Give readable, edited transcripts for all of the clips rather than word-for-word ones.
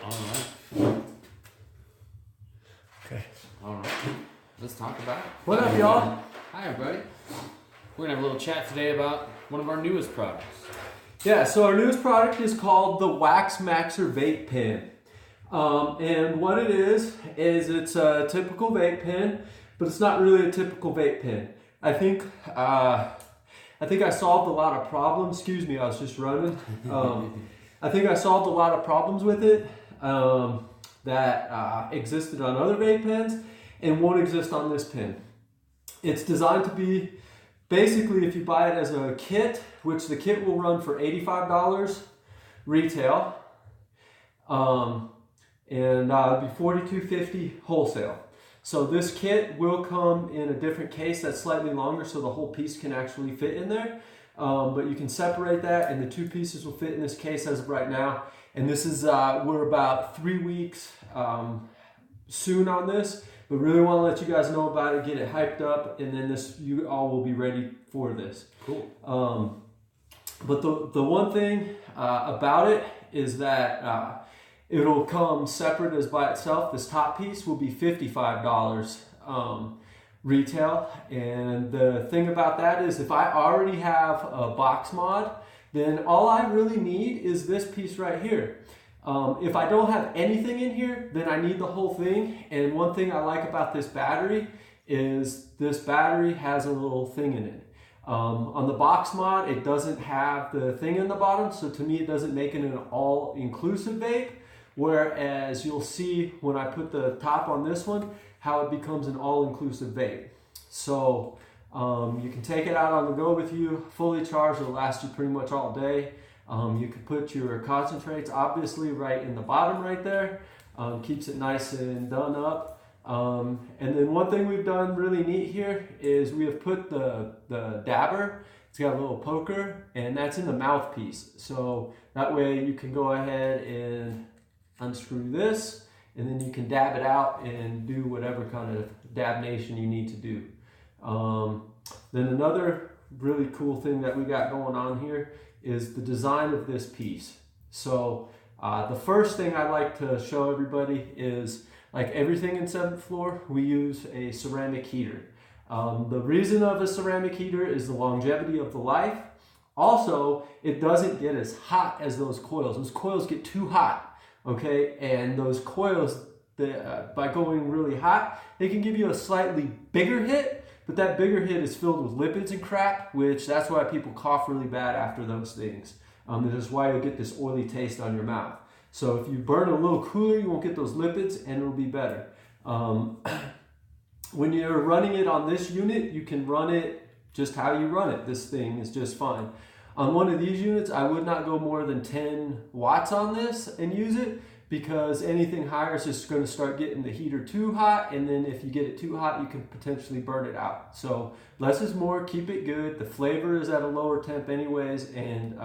All right. Okay. All right. Let's talk about it. What up, y'all? Hi, everybody. We're going to have a little chat today about one of our newest products. Yeah, so our newest product is called the Waxmaxer vape pen. And what it is it's a typical vape pen, but it's not really a typical vape pen. I think I solved a lot of problems. Excuse me, I was just running. I think I solved a lot of problems with it that existed on other vape pens and won't exist on this pen. It's designed to be, basically, if you buy it as a kit, which the kit will run for $85 retail, and it'll be $42.50 wholesale. So this kit will come in a different case that's slightly longer, so the whole piece can actually fit in there. But you can separate that, and the two pieces will fit in this case as of right now. And this is we're about 3 weeks soon on this, but really want to let you guys know about it, get it hyped up, and then you all will be ready for this. Cool. But the one thing about it is that it'll come separate as by itself. This top piece will be $55 retail, and the thing about that is if I already have a box mod, then all I really need is this piece right here. If I don't have anything in here, then I need the whole thing. And one thing I like about this battery is this battery has a little thing in it. On the box mod, it doesn't have the thing in the bottom, so to me it doesn't make it an all-inclusive vape, whereas you'll see when I put the top on this one, how it becomes an all-inclusive vape. So you can take it out on the go with you, fully charged, it'll last you pretty much all day. You can put your concentrates obviously right in the bottom right there, keeps it nice and done up. And then one thing we've done really neat here is we have put the dabber, it's got a little poker, and that's in the mouthpiece. So that way you can go ahead and unscrew this, and then you can dab it out and do whatever kind of dabnation you need to do. Then another really cool thing that we got going on here is the design of this piece. So the first thing I like to show everybody is, like everything in 7th Floor, we use a ceramic heater. The reason of a ceramic heater is the longevity of the life. Also, it doesn't get as hot as those coils. Those coils get too hot, okay? And those coils, by going really hot, they can give you a slightly bigger hit, but that bigger hit is filled with lipids and crap, which that's why people cough really bad after those things. This is why you'll get this oily taste on your mouth. So if you burn a little cooler, you won't get those lipids and it'll be better. When you're running it on this unit, you can run it just how you run it. This thing is just fine. On one of these units, I would not go more than 10 watts on this and use it, because anything higher is just going to start getting the heater too hot, and then if you get it too hot, you can potentially burn it out. So less is more, keep it good. The flavor is at a lower temp anyways, and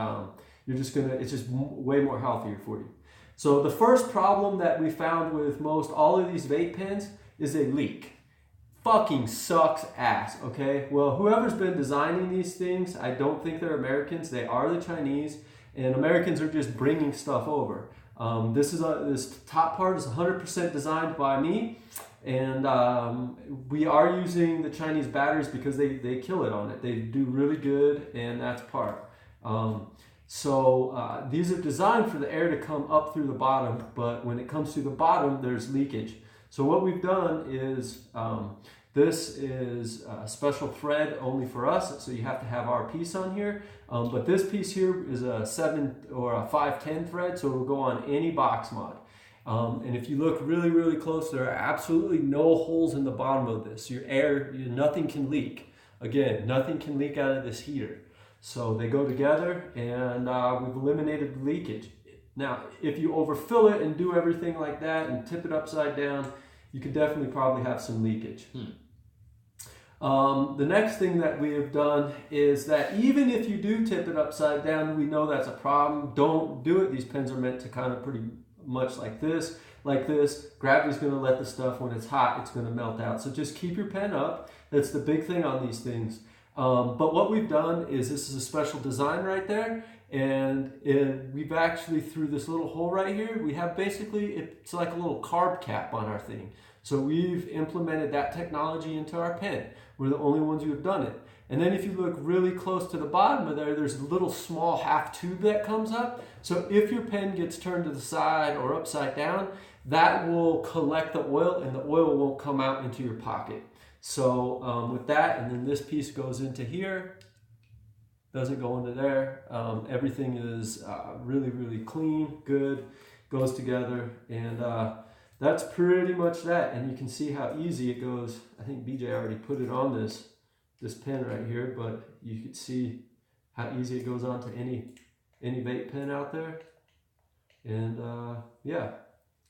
it's just way more healthier for you. So the first problem that we found with most all of these vape pens is a leak. Fucking sucks ass, okay? Well, whoever's been designing these things, I don't think they're Americans, they are the Chinese, and Americans are just bringing stuff over. This top part is 100% designed by me, and we are using the Chinese batteries because they kill it on it. They do really good, and that's part. So these are designed for the air to come up through the bottom, but when it comes through the bottom, there's leakage. So what we've done is, this is a special thread only for us, so you have to have our piece on here. But this piece here is a 7 or a 510 thread, so it'll go on any box mod. And if you look really, really close, there are absolutely no holes in the bottom of this. Nothing can leak. Again, nothing can leak out of this heater. So they go together, and we've eliminated the leakage. Now, if you overfill it and do everything like that and tip it upside down, you could definitely probably have some leakage. The next thing that we have done is that even if you do tip it upside down, we know that's a problem. Don't do it. These pens are meant to kind of pretty much like this. Gravity's going to let the stuff, when it's hot, it's going to melt out. So just keep your pen up. That's the big thing on these things. But what we've done is, this is a special design right there, And we've actually, through this little hole right here, we have basically, it's like a little carb cap on our thing. So we've implemented that technology into our pen. We're the only ones who have done it. And then if you look really close to the bottom of there, there's a little small half tube that comes up. So if your pen gets turned to the side or upside down, that will collect the oil and the oil won't come out into your pocket. So with that, and then this piece goes into here, doesn't go into there. Everything is really, really clean, good, goes together, and that's pretty much that. And you can see how easy it goes. I think BJ already put it on this pen right here, but you can see how easy it goes onto any vape pen out there. And yeah,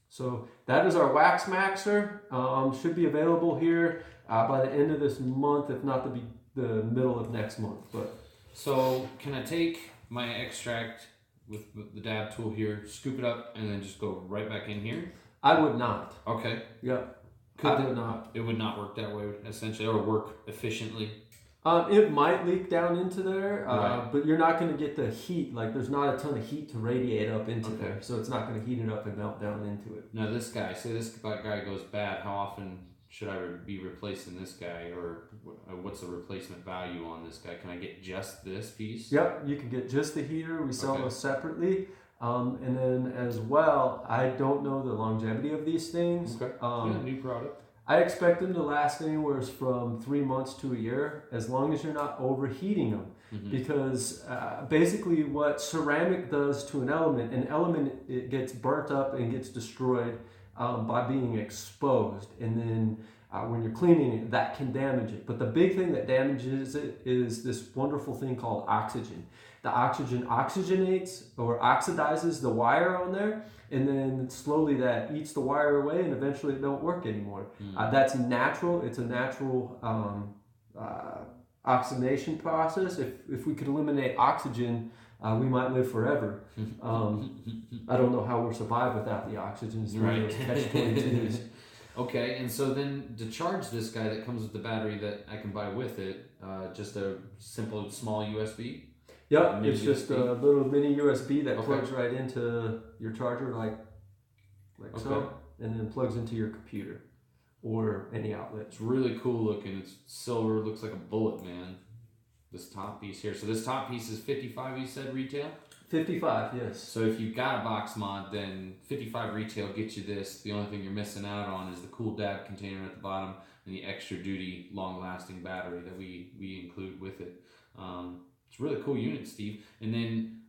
so that is our Waxmaxer. Should be available here by the end of this month, if not the middle of next month. But so can I take my extract with the dab tool here, scoop it up, and then just go right back in here? I would not. Okay. Yep. I would not. It would not work that way, essentially, or work efficiently. It might leak down into there, right. But you're not going to get the heat. Like, there's not a ton of heat to radiate up into there, so it's not going to heat it up and melt down into it. Now, this guy, say this guy goes bad, how often should I be replacing this guy, or what's the replacement value on this guy? Can I get just this piece? Yep, you can get just the heater. We sell those separately. And then as well, I don't know the longevity of these things. Okay. Yeah, new product. I expect them to last anywhere from 3 months to a year, as long as you're not overheating them. Mm-hmm. Because basically what ceramic does to an element, it gets burnt up and gets destroyed by being exposed. And then when you're cleaning it, that can damage it. But the big thing that damages it is this wonderful thing called oxygen. The oxygen oxygenates or oxidizes the wire on there, and then slowly that eats the wire away, and eventually it don't work anymore. That's natural. It's a natural oxidation process. If we could eliminate oxygen, we might live forever. I don't know how we'll survive without the oxygen. Right. Catch-22s. Okay, and so then to charge this guy that comes with the battery that I can buy with it, just a simple small USB? Yep, it's just a little mini USB that plugs right into your charger like so, and then plugs into your computer or any outlet. It's really cool looking. It's silver, looks like a bullet, man. This top piece here. So this top piece is $55, you said, retail? 55, yes. So if you've got a box mod, then 55 retail gets you this. The only thing you're missing out on is the cool dab container at the bottom and the extra duty, long-lasting battery that we include with it. It's a really cool unit, Steve. And then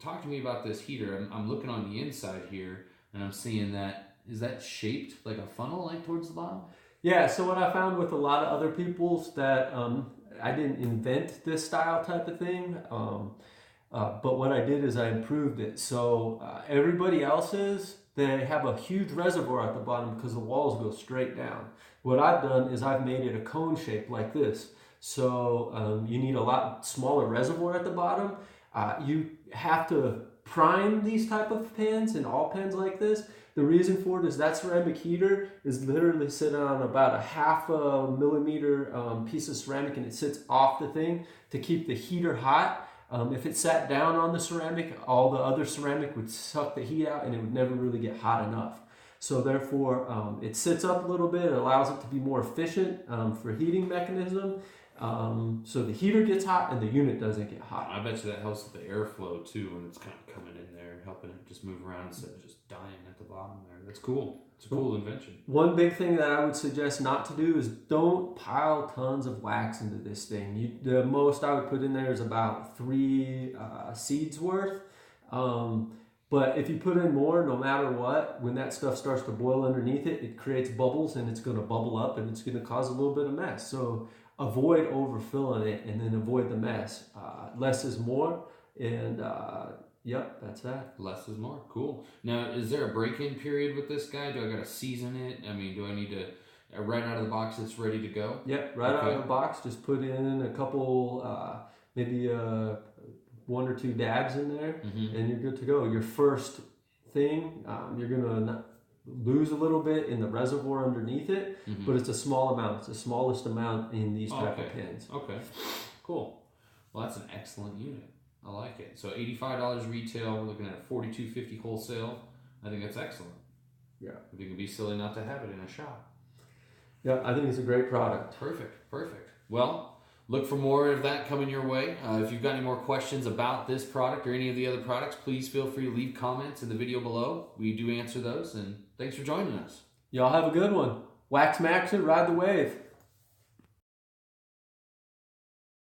talk to me about this heater. I'm looking on the inside here, and I'm seeing that, is that shaped like a funnel, like towards the bottom? Yeah, so what I found with a lot of other people's that I didn't invent this style type of thing, but what I did is I improved it. So everybody else's, they have a huge reservoir at the bottom because the walls go straight down. What I've done is I've made it a cone shape like this. So you need a lot smaller reservoir at the bottom. You have to prime these type of pens, and all pens like this. The reason for it is that ceramic heater is literally sitting on about a 0.5 millimeter piece of ceramic, and it sits off the thing to keep the heater hot. If it sat down on the ceramic, all the other ceramic would suck the heat out and it would never really get hot enough. So therefore, it sits up a little bit. It allows it to be more efficient for heating mechanism. So the heater gets hot and the unit doesn't get hot. I bet you that helps with the airflow too when it's kind of coming in there, helping it just move around instead of just dying at the bottom there. That's cool. It's a cool invention. One big thing that I would suggest not to do is don't pile tons of wax into this thing. The most I would put in there is about 3 seeds worth. But if you put in more, no matter what, when that stuff starts to boil underneath it, it creates bubbles and it's going to bubble up and it's going to cause a little bit of mess. So avoid overfilling it and then avoid the mess. Less is more, and yep, that's that. Less is more. Cool. Now, is there a break-in period with this guy? Do I got to season it? I mean, do I need to, right out of the box, it's ready to go? Yep, right out of the box, just put in a couple, maybe 1 or 2 dabs in there, and you're good to go. Your first thing, you're going to lose a little bit in the reservoir underneath it, but it's a small amount. It's the smallest amount in these type of pens. Okay, cool. Well, that's an excellent unit. I like it. So $85 retail. We're looking at $42.50 wholesale. I think that's excellent. Yeah. I think it'd be silly not to have it in a shop. Yeah, I think it's a great product. Perfect. Well, look for more of that coming your way. If you've got any more questions about this product or any of the other products, please feel free to leave comments in the video below. We do answer those, and thanks for joining us. Y'all have a good one. Waxmaxer, ride the wave.